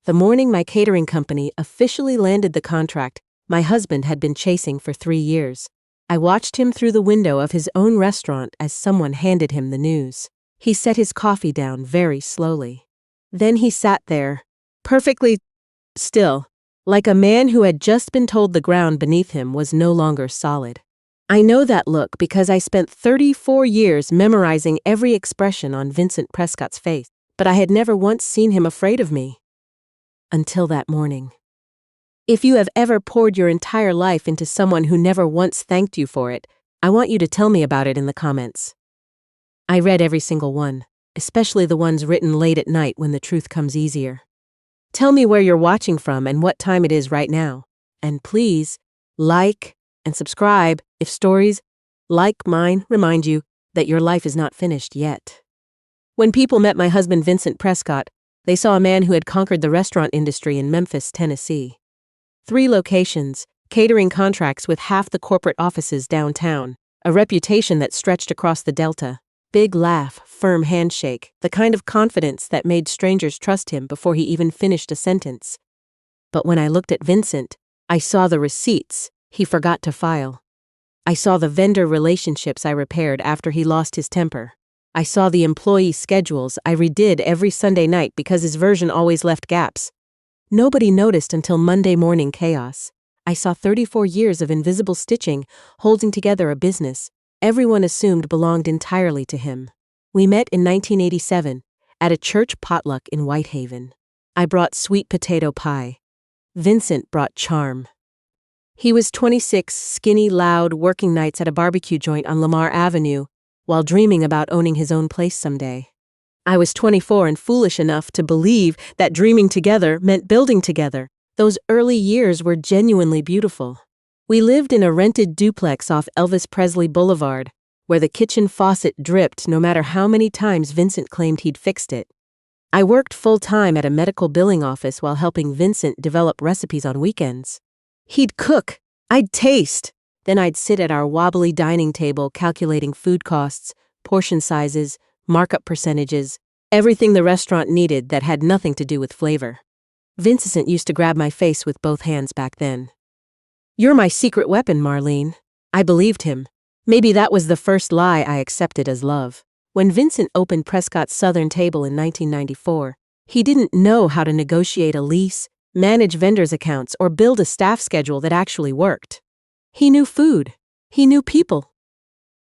The morning my catering company officially landed the contract my husband had been chasing for 3 years, I watched him through the window of his own restaurant as someone handed him the news. He set his coffee down very slowly. Then he sat there, perfectly still, like a man who had just been told the ground beneath him was no longer solid. I know that look because I spent 34 years memorizing every expression on Vincent Prescott's face, but I had never once seen him afraid of me. Until that morning. If you have ever poured your entire life into someone who never once thanked you for it, I want you to tell me about it in the comments. I read every single one, especially the ones written late at night when the truth comes easier. Tell me where you're watching from and what time it is right now. And please, like and subscribe if stories like mine remind you that your life is not finished yet. When people met my husband Vincent Prescott, they saw a man who had conquered the restaurant industry in Memphis, Tennessee. 3 locations, catering contracts with half the corporate offices downtown, a reputation that stretched across the Delta, big laugh, firm handshake, the kind of confidence that made strangers trust him before he even finished a sentence. But when I looked at Vincent, I saw the receipts he forgot to file. I saw the vendor relationships I repaired after he lost his temper. I saw the employee schedules I redid every Sunday night because his version always left gaps. Nobody noticed until Monday morning chaos. I saw 34 years of invisible stitching holding together a business everyone assumed belonged entirely to him. We met in 1987 at a church potluck in Whitehaven. I brought sweet potato pie. Vincent brought charm. He was 26, skinny, loud, working nights at a barbecue joint on Lamar Avenue while dreaming about owning his own place someday. I was 24 and foolish enough to believe that dreaming together meant building together. Those early years were genuinely beautiful. We lived in a rented duplex off Elvis Presley Boulevard, where the kitchen faucet dripped no matter how many times Vincent claimed he'd fixed it. I worked full-time at a medical billing office while helping Vincent develop recipes on weekends. He'd cook, I'd taste, then I'd sit at our wobbly dining table calculating food costs, portion sizes, markup percentages, everything the restaurant needed that had nothing to do with flavor. Vincent used to grab my face with both hands back then. "You're my secret weapon, Marlene." I believed him. Maybe that was the first lie I accepted as love. When Vincent opened Prescott's Southern Table in 1994, he didn't know how to negotiate a lease, manage vendors' accounts, or build a staff schedule that actually worked. He knew food. He knew people.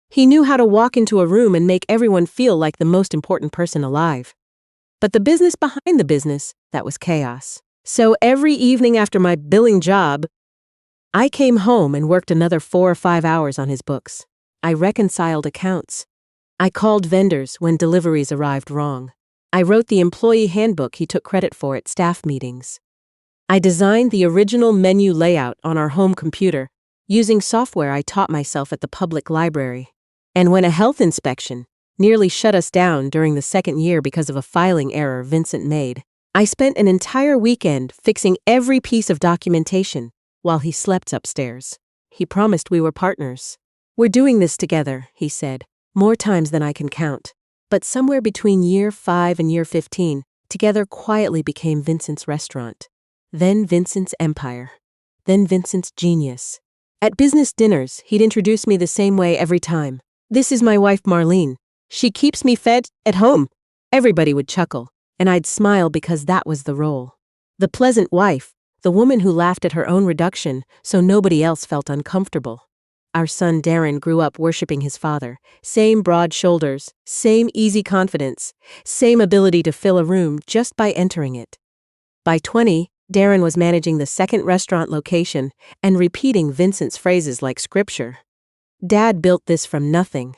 He knew how to walk into a room and make everyone feel like the most important person alive. But the business behind the business, that was chaos. So every evening after my billing job, I came home and worked another 4 or 5 hours on his books. I reconciled accounts. I called vendors when deliveries arrived wrong. I wrote the employee handbook he took credit for at staff meetings. I designed the original menu layout on our home computer using software I taught myself at the public library. And when a health inspection nearly shut us down during the 2nd year because of a filing error Vincent made, I spent an entire weekend fixing every piece of documentation while he slept upstairs. He promised we were partners. "We're doing this together," he said, more times than I can count. But somewhere between year 5 and year 15, together quietly became Vincent's restaurant. Then Vincent's empire. Then Vincent's genius. At business dinners, he'd introduce me the same way every time. "This is my wife Marlene. She keeps me fed at home." Everybody would chuckle, and I'd smile because that was the role. The pleasant wife, the woman who laughed at her own reduction so nobody else felt uncomfortable. Our son Darren grew up worshiping his father. Same broad shoulders, same easy confidence, same ability to fill a room just by entering it. By 20, Darren was managing the 2nd restaurant location and repeating Vincent's phrases like scripture. Dad built this from nothing.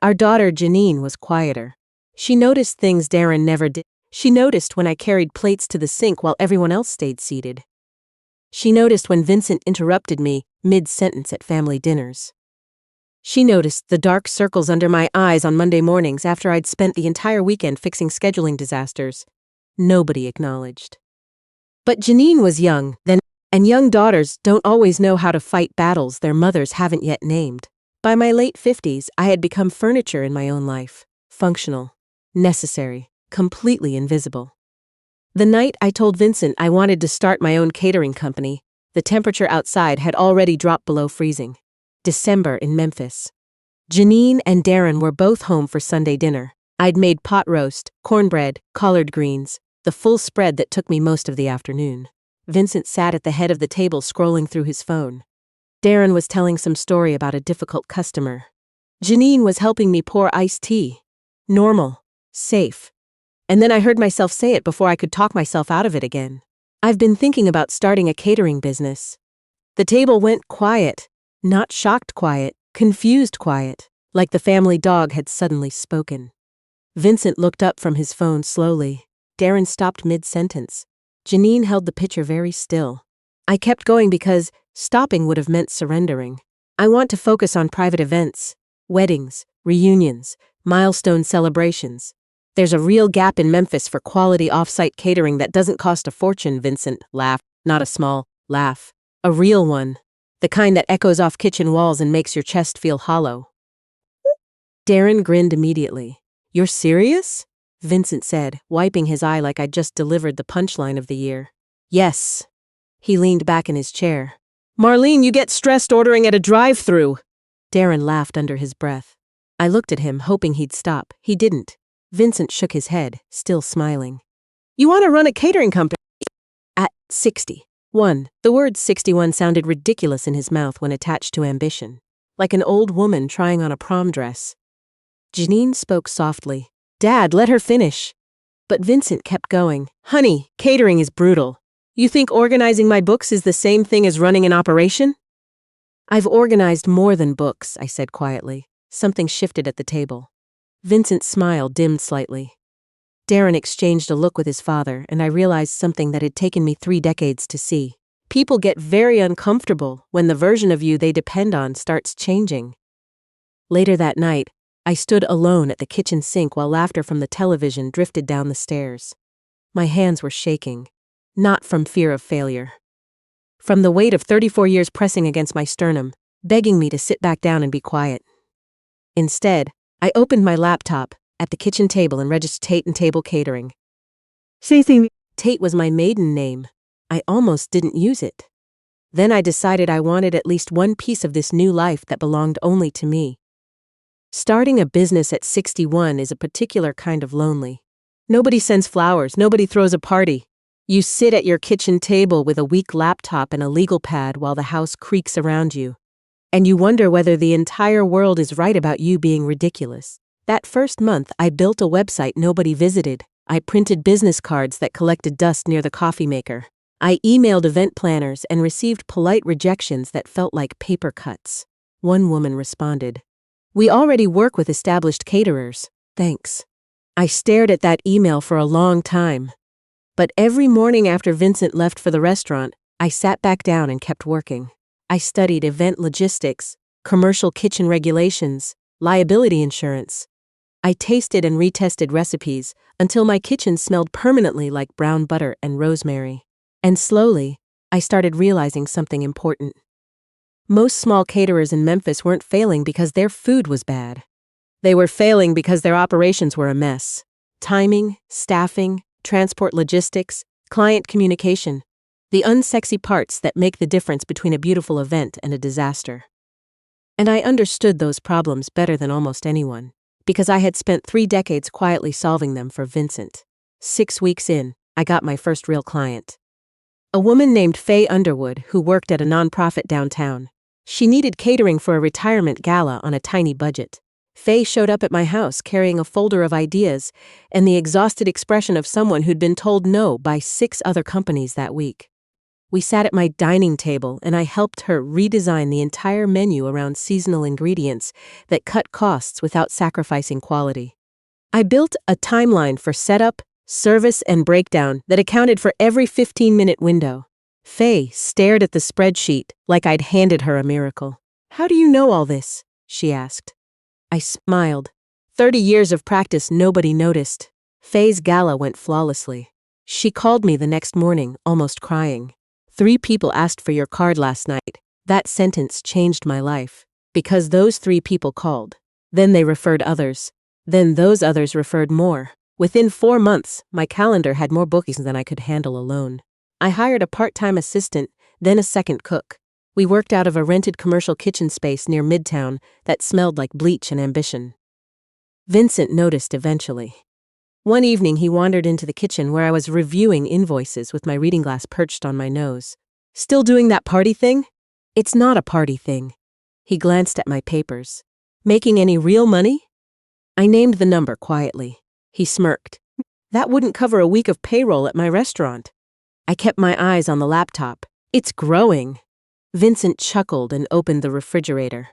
Our daughter Janine was quieter. She noticed things Darren never did. She noticed when I carried plates to the sink while everyone else stayed seated. She noticed when Vincent interrupted me mid-sentence at family dinners. She noticed the dark circles under my eyes on Monday mornings after I'd spent the entire weekend fixing scheduling disasters. Nobody acknowledged. But Janine was young then, and young daughters don't always know how to fight battles their mothers haven't yet named. By my late 50s, I had become furniture in my own life. Functional, necessary, completely invisible. The night I told Vincent I wanted to start my own catering company, the temperature outside had already dropped below freezing. December in Memphis. Janine and Darren were both home for Sunday dinner. I'd made pot roast, cornbread, collard greens, the full spread that took me most of the afternoon. Vincent sat at the head of the table scrolling through his phone. Darren was telling some story about a difficult customer. Janine was helping me pour iced tea. Normal. Safe. And then I heard myself say it before I could talk myself out of it again. I've been thinking about starting a catering business. The table went quiet. Not shocked quiet, confused quiet, like the family dog had suddenly spoken. Vincent looked up from his phone slowly. Darren stopped mid-sentence. Janine held the pitcher very still. I kept going because stopping would have meant surrendering. I want to focus on private events, weddings, reunions, milestone celebrations. There's a real gap in Memphis for quality off-site catering that doesn't cost a fortune, Vincent laughed, not a small laugh. A real one. The kind that echoes off kitchen walls and makes your chest feel hollow. Darren grinned immediately. You're serious? Vincent said, wiping his eye like I'd just delivered the punchline of the year. Yes. He leaned back in his chair. Marlene, you get stressed ordering at a drive-thru. Darren laughed under his breath. I looked at him, hoping he'd stop. He didn't. Vincent shook his head, still smiling. You want to run a catering company? At 61. The word 61 sounded ridiculous in his mouth when attached to ambition, like an old woman trying on a prom dress. Janine spoke softly. Dad, let her finish. But Vincent kept going. Honey, catering is brutal. You think organizing my books is the same thing as running an operation? I've organized more than books, I said quietly. Something shifted at the table. Vincent's smile dimmed slightly. Darren exchanged a look with his father, and I realized something that had taken me 3 decades to see. People get very uncomfortable when the version of you they depend on starts changing. Later that night, I stood alone at the kitchen sink while laughter from the television drifted down the stairs. My hands were shaking, not from fear of failure. From the weight of 34 years pressing against my sternum, begging me to sit back down and be quiet. Instead, I opened my laptop at the kitchen table and registered Tate and Table Catering. Tate was my maiden name. I almost didn't use it. Then I decided I wanted at least one piece of this new life that belonged only to me. Starting a business at 61 is a particular kind of lonely. Nobody sends flowers, nobody throws a party. You sit at your kitchen table with a weak laptop and a legal pad while the house creaks around you. And you wonder whether the entire world is right about you being ridiculous. That first month, I built a website nobody visited. I printed business cards that collected dust near the coffee maker. I emailed event planners and received polite rejections that felt like paper cuts. One woman responded, "We already work with established caterers. Thanks." I stared at that email for a long time. But every morning after Vincent left for the restaurant, I sat back down and kept working. I studied event logistics, commercial kitchen regulations, liability insurance. I tasted and retested recipes until my kitchen smelled permanently like brown butter and rosemary. And slowly, I started realizing something important. Most small caterers in Memphis weren't failing because their food was bad. They were failing because their operations were a mess. Timing, staffing, transport logistics, client communication. The unsexy parts that make the difference between a beautiful event and a disaster. And I understood those problems better than almost anyone, because I had spent 3 decades quietly solving them for Vincent. 6 weeks in, I got my first real client. A woman named Faye Underwood who worked at a nonprofit downtown. She needed catering for a retirement gala on a tiny budget. Faye showed up at my house carrying a folder of ideas and the exhausted expression of someone who'd been told no by 6 other companies that week. We sat at my dining table and I helped her redesign the entire menu around seasonal ingredients that cut costs without sacrificing quality. I built a timeline for setup, service, and breakdown that accounted for every 15-minute window. Faye stared at the spreadsheet like I'd handed her a miracle. "How do you know all this?" she asked. I smiled. 30 years of practice, nobody noticed. Faye's gala went flawlessly. She called me the next morning, almost crying. 3 people asked for your card last night. That sentence changed my life. Because those 3 people called. Then they referred others. Then those others referred more. Within 4 months, my calendar had more bookings than I could handle alone. I hired a part-time assistant, then a second cook. We worked out of a rented commercial kitchen space near Midtown that smelled like bleach and ambition. Vincent noticed eventually. One evening he wandered into the kitchen where I was reviewing invoices with my reading glass perched on my nose. "Still doing that party thing?" "It's not a party thing." He glanced at my papers. "Making any real money?" I named the number quietly. He smirked. "That wouldn't cover a week of payroll at my restaurant." I kept my eyes on the laptop. "It's growing." Vincent chuckled and opened the refrigerator.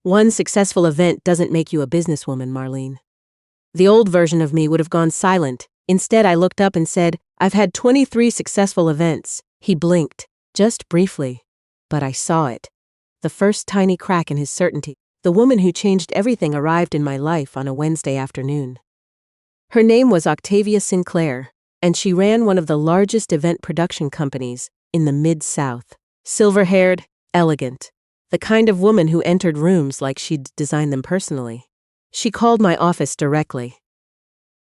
"One successful event doesn't make you a businesswoman, Marlene." The old version of me would have gone silent. Instead, I looked up and said, "I've had 23 successful events." He blinked, just briefly. But I saw it. The first tiny crack in his certainty. The woman who changed everything arrived in my life on a Wednesday afternoon. Her name was Octavia Sinclair, and she ran one of the largest event production companies in the Mid-South. Silver-haired, elegant. The kind of woman who entered rooms like she'd designed them personally. She called my office directly.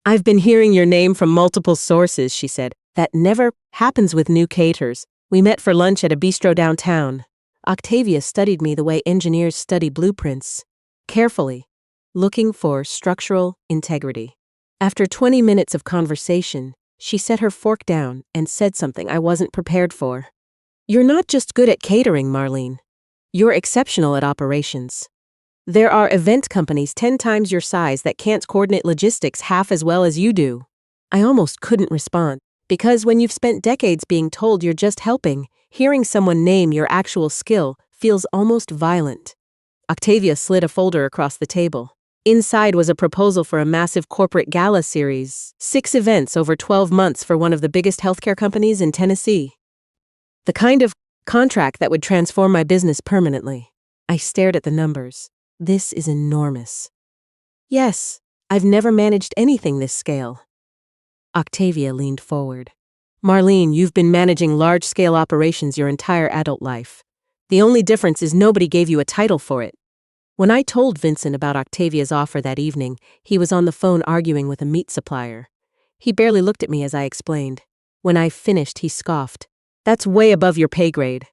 "I've been hearing your name from multiple sources," she said. "That never happens with new caterers. We met for lunch at a bistro downtown." Octavia studied me the way engineers study blueprints, carefully, looking for structural integrity. After 20 minutes of conversation, she set her fork down and said something I wasn't prepared for. "You're not just good at catering, Marlene. You're exceptional at operations. There are event companies 10 times your size that can't coordinate logistics half as well as you do." I almost couldn't respond, because when you've spent decades being told you're just helping, hearing someone name your actual skill feels almost violent. Octavia slid a folder across the table. Inside was a proposal for a massive corporate gala series, 6 events over 12 months for one of the biggest healthcare companies in Tennessee. The kind of contract that would transform my business permanently. I stared at the numbers. This is enormous. "Yes, I've never managed anything this scale." Octavia leaned forward. "Marlene, you've been managing large-scale operations your entire adult life. The only difference is nobody gave you a title for it." When I told Vincent about Octavia's offer that evening, he was on the phone arguing with a meat supplier. He barely looked at me as I explained. When I finished, he scoffed. "That's way above your pay grade."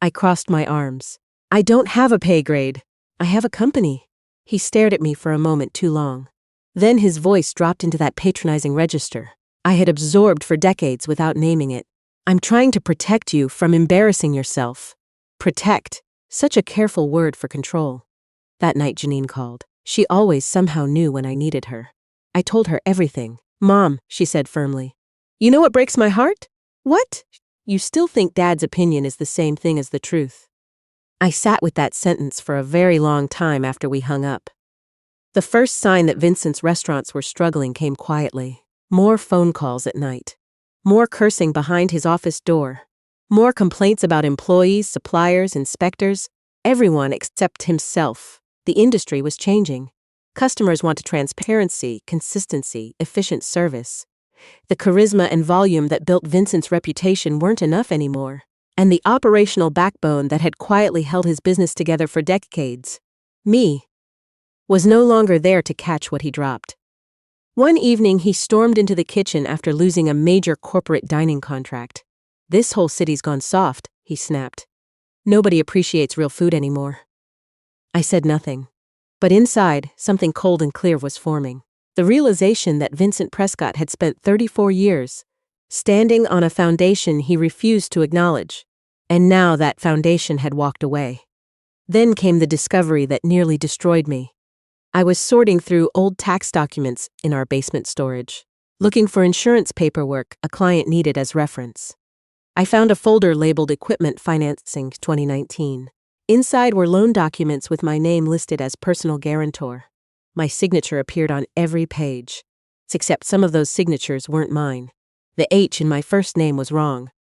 I crossed my arms. "I don't have a pay grade. I have a company." He stared at me for a moment too long. Then his voice dropped into that patronizing register I had absorbed for decades without naming it. "I'm trying to protect you from embarrassing yourself." Protect. Such a careful word for control. That night Janine called. She always somehow knew when I needed her. I told her everything. "Mom," she said firmly. "You know what breaks my heart?" "What?" "You still think Dad's opinion is the same thing as the truth." I sat with that sentence for a very long time after we hung up. The first sign that Vincent's restaurants were struggling came quietly. More phone calls at night. More cursing behind his office door. More complaints about employees, suppliers, inspectors. Everyone except himself. The industry was changing. Customers wanted transparency, consistency, efficient service. The charisma and volume that built Vincent's reputation weren't enough anymore. And the operational backbone that had quietly held his business together for decades, me, was no longer there to catch what he dropped. One evening, he stormed into the kitchen after losing a major corporate dining contract. "This whole city's gone soft," he snapped. "Nobody appreciates real food anymore." I said nothing. But inside, something cold and clear was forming. The realization that Vincent Prescott had spent 34 years standing on a foundation he refused to acknowledge. And now that foundation had walked away. Then came the discovery that nearly destroyed me. I was sorting through old tax documents in our basement storage, looking for insurance paperwork a client needed as reference. I found a folder labeled Equipment Financing 2019. Inside were loan documents with my name listed as personal guarantor. My signature appeared on every page, except some of those signatures weren't mine. The H in my first name was wrong.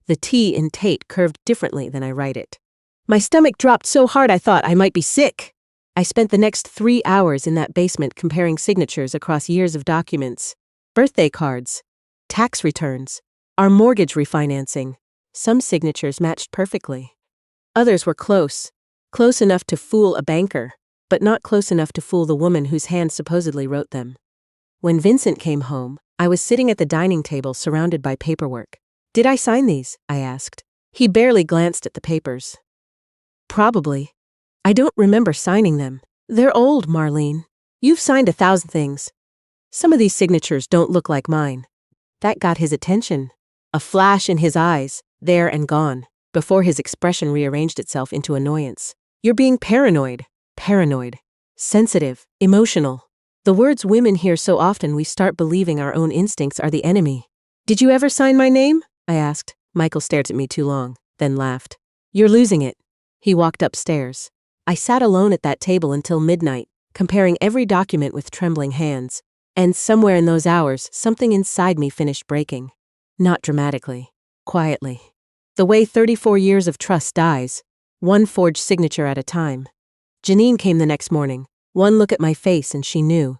The T in Tate curved differently than I write it. My stomach dropped so hard I thought I might be sick. I spent the next 3 hours in that basement comparing signatures across years of documents, birthday cards, tax returns, our mortgage refinancing. Some signatures matched perfectly. Others were close enough to fool a banker, but not close enough to fool the woman whose hand supposedly wrote them. When Vincent came home, I was sitting at the dining table surrounded by paperwork. "Did I sign these?" I asked. He barely glanced at the papers. "Probably. I don't remember signing them. They're old, Marlene. You've signed 1,000 things. Some of these signatures don't look like mine." That got his attention. A flash in his eyes, there and gone, before his expression rearranged itself into annoyance. "You're being paranoid. Paranoid. Sensitive. Emotional. The words women hear so often we start believing our own instincts are the enemy." "Did you ever sign my name?" I asked. Michael stared at me too long, then laughed. "You're losing it." He walked upstairs. I sat alone at that table until midnight, comparing every document with trembling hands. And somewhere in those hours, something inside me finished breaking. Not dramatically. Quietly. The way 34 years of trust dies, one forged signature at a time. Janine came the next morning. One look at my face and she knew.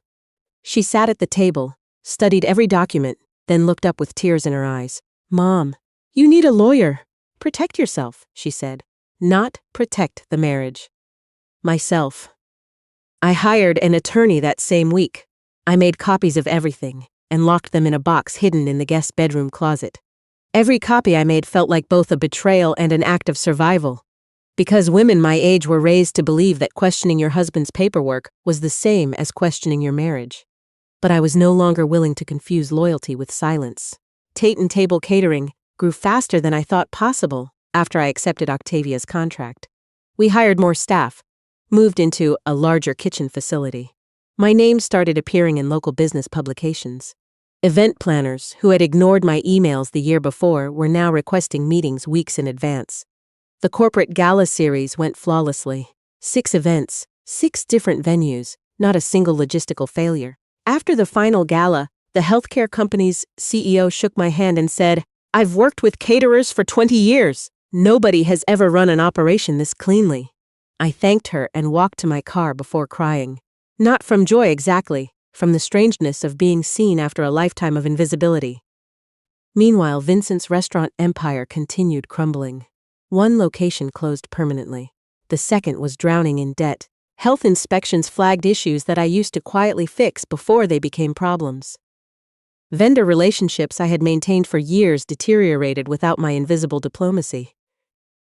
She sat at the table, studied every document, then looked up with tears in her eyes. "Mom, you need a lawyer. Protect yourself," she said. "Not protect the marriage." Myself. I hired an attorney that same week. I made copies of everything and locked them in a box hidden in the guest bedroom closet. Every copy I made felt like both a betrayal and an act of survival. Because women my age were raised to believe that questioning your husband's paperwork was the same as questioning your marriage. But I was no longer willing to confuse loyalty with silence. Tate & Table Catering grew faster than I thought possible after I accepted Octavia's contract. We hired more staff, moved into a larger kitchen facility. My name started appearing in local business publications. Event planners who had ignored my emails the year before were now requesting meetings weeks in advance. The corporate gala series went flawlessly. 6 events, 6 different venues, not a single logistical failure. After the final gala, the healthcare company's CEO shook my hand and said, "I've worked with caterers for 20 years. Nobody has ever run an operation this cleanly." I thanked her and walked to my car before crying. Not from joy exactly, from the strangeness of being seen after a lifetime of invisibility. Meanwhile, Vincent's restaurant empire continued crumbling. One location closed permanently. The second was drowning in debt. Health inspections flagged issues that I used to quietly fix before they became problems. Vendor relationships I had maintained for years deteriorated without my invisible diplomacy.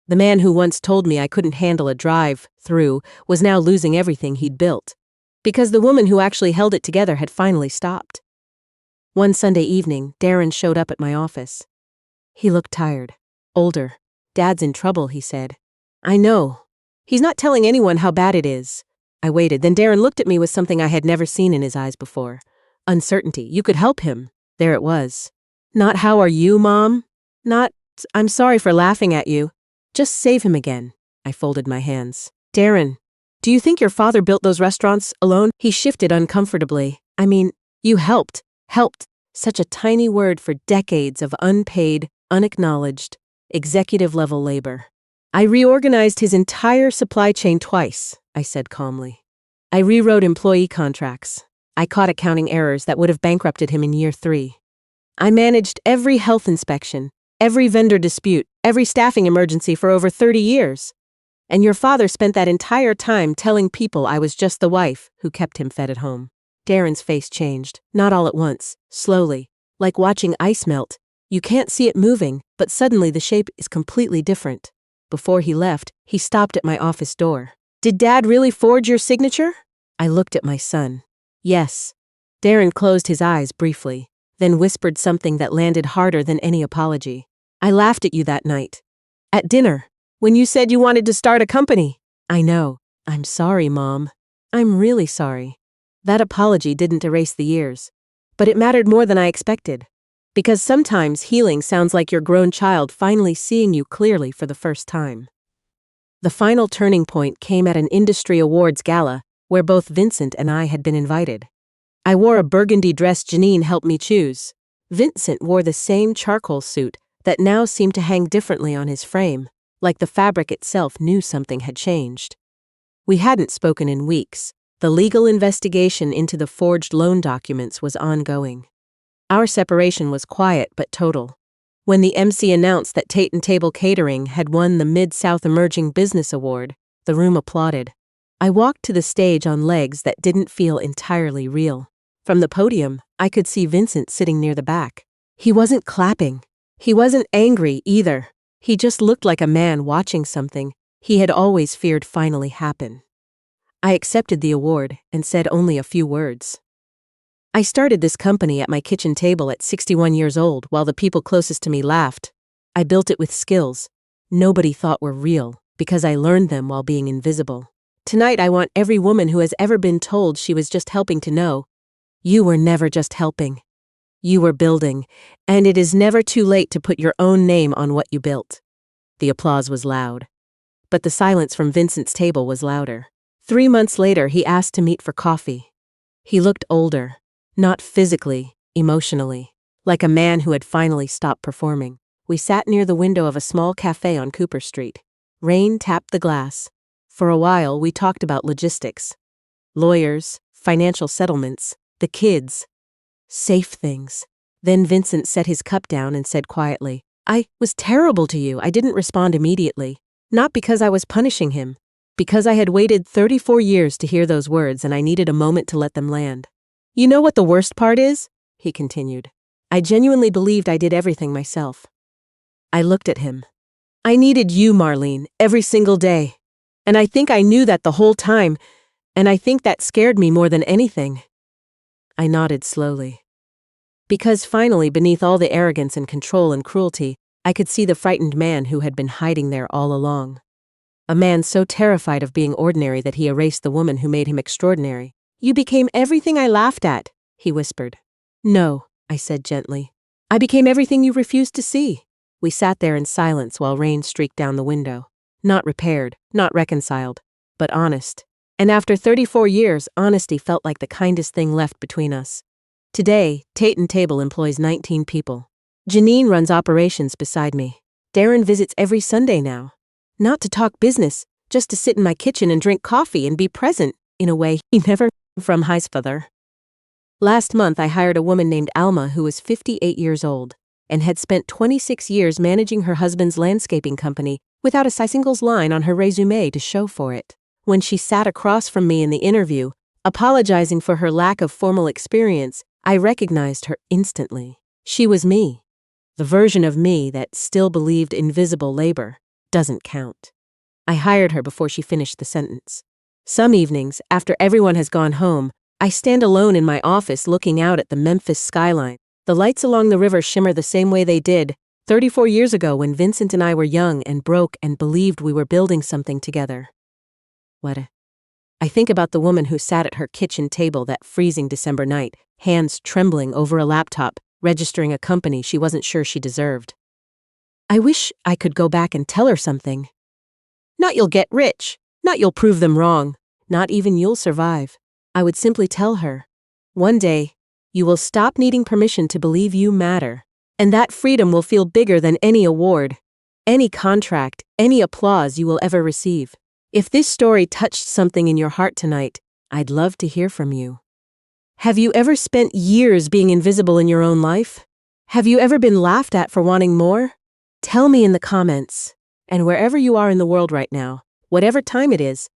The man who once told me I couldn't handle a drive-through was now losing everything he'd built, because the woman who actually held it together had finally stopped. One Sunday evening, Darren showed up at my office. He looked tired. Older. "Dad's in trouble," he said. "I know. He's not telling anyone how bad it is." I waited, then Darren looked at me with something I had never seen in his eyes before. Uncertainty. "You could help him." There it was. Not "How are you, Mom?" Not "I'm sorry for laughing at you." Just save him again. I folded my hands. "Darren, do you think your father built those restaurants alone?" He shifted uncomfortably. "I mean, you helped. Helped. Such a tiny word for decades of unpaid, unacknowledged, executive-level labor." "I reorganized his entire supply chain twice," I said calmly. "I rewrote employee contracts. I caught accounting errors that would have bankrupted him in year 3. I managed every health inspection, every vendor dispute, every staffing emergency for over 30 years. And your father spent that entire time telling people I was just the wife who kept him fed at home." Darren's face changed, not all at once, slowly, like watching ice melt. You can't see it moving, but suddenly the shape is completely different. Before he left, he stopped at my office door. "Did Dad really forge your signature?" I looked at my son. "Yes." Darren closed his eyes briefly, then whispered something that landed harder than any apology. "I laughed at you that night. At dinner, when you said you wanted to start a company." "I know. I'm sorry, Mom. I'm really sorry." That apology didn't erase the years, but it mattered more than I expected. Because sometimes healing sounds like your grown child finally seeing you clearly for the first time. The final turning point came at an industry awards gala where both Vincent and I had been invited. I wore a burgundy dress Janine helped me choose. Vincent wore the same charcoal suit that now seemed to hang differently on his frame, like the fabric itself knew something had changed. We hadn't spoken in weeks. The legal investigation into the forged loan documents was ongoing. Our separation was quiet but total. When the MC announced that Tate & Table Catering had won the Mid-South Emerging Business Award, the room applauded. I walked to the stage on legs that didn't feel entirely real. From the podium, I could see Vincent sitting near the back. He wasn't clapping. He wasn't angry either. He just looked like a man watching something he had always feared finally happen. I accepted the award and said only a few words. I started this company at my kitchen table at 61 years old while the people closest to me laughed. I built it with skills nobody thought were real because I learned them while being invisible. Tonight I want every woman who has ever been told she was just helping to know, you were never just helping. You were building, and it is never too late to put your own name on what you built. The applause was loud, but the silence from Vincent's table was louder. 3 months later, he asked to meet for coffee. He looked older, not physically, emotionally, like a man who had finally stopped performing. We sat near the window of a small cafe on Cooper Street. Rain tapped the glass. For a while, we talked about logistics. Lawyers, financial settlements, the kids. Safe things. Then Vincent set his cup down and said quietly, I was terrible to you. I didn't respond immediately. Not because I was punishing him. Because I had waited 34 years to hear those words and I needed a moment to let them land. You know what the worst part is? He continued. I genuinely believed I did everything myself. I looked at him. I needed you, Marlene, every single day. And I think I knew that the whole time, and I think that scared me more than anything. I nodded slowly. Because finally, beneath all the arrogance and control and cruelty, I could see the frightened man who had been hiding there all along. A man so terrified of being ordinary that he erased the woman who made him extraordinary. You became everything I laughed at, he whispered. No, I said gently. I became everything you refused to see. We sat there in silence while rain streaked down the window. Not repaired, not reconciled, but honest. And after 34 years, honesty felt like the kindest thing left between us. Today, Tate & Table employs 19 people. Janine runs operations beside me. Darren visits every Sunday now. Not to talk business, just to sit in my kitchen and drink coffee and be present, in a way he never from his father. Last month, I hired a woman named Alma who was 58 years old and had spent 26 years managing her husband's landscaping company without a single line on her resume to show for it. When she sat across from me in the interview, apologizing for her lack of formal experience, I recognized her instantly. She was me, the version of me that still believed invisible labor doesn't count. I hired her before she finished the sentence. Some evenings, after everyone has gone home, I stand alone in my office looking out at the Memphis skyline. The lights along the river shimmer the same way they did 34 years ago when Vincent and I were young and broke and believed we were building something together. I think about the woman who sat at her kitchen table that freezing December night, hands trembling over a laptop, registering a company she wasn't sure she deserved. I wish I could go back and tell her something. Not you'll get rich, not you'll prove them wrong, not even you'll survive. I would simply tell her, one day, you will stop needing permission to believe you matter, and that freedom will feel bigger than any award, any contract, any applause you will ever receive. If this story touched something in your heart tonight, I'd love to hear from you. Have you ever spent years being invisible in your own life? Have you ever been laughed at for wanting more? Tell me in the comments. And wherever you are in the world right now, whatever time it is,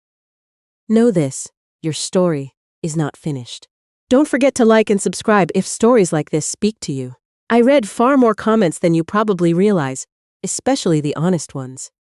know this, your story is not finished. Don't forget to like and subscribe if stories like this speak to you. I read far more comments than you probably realize, especially the honest ones.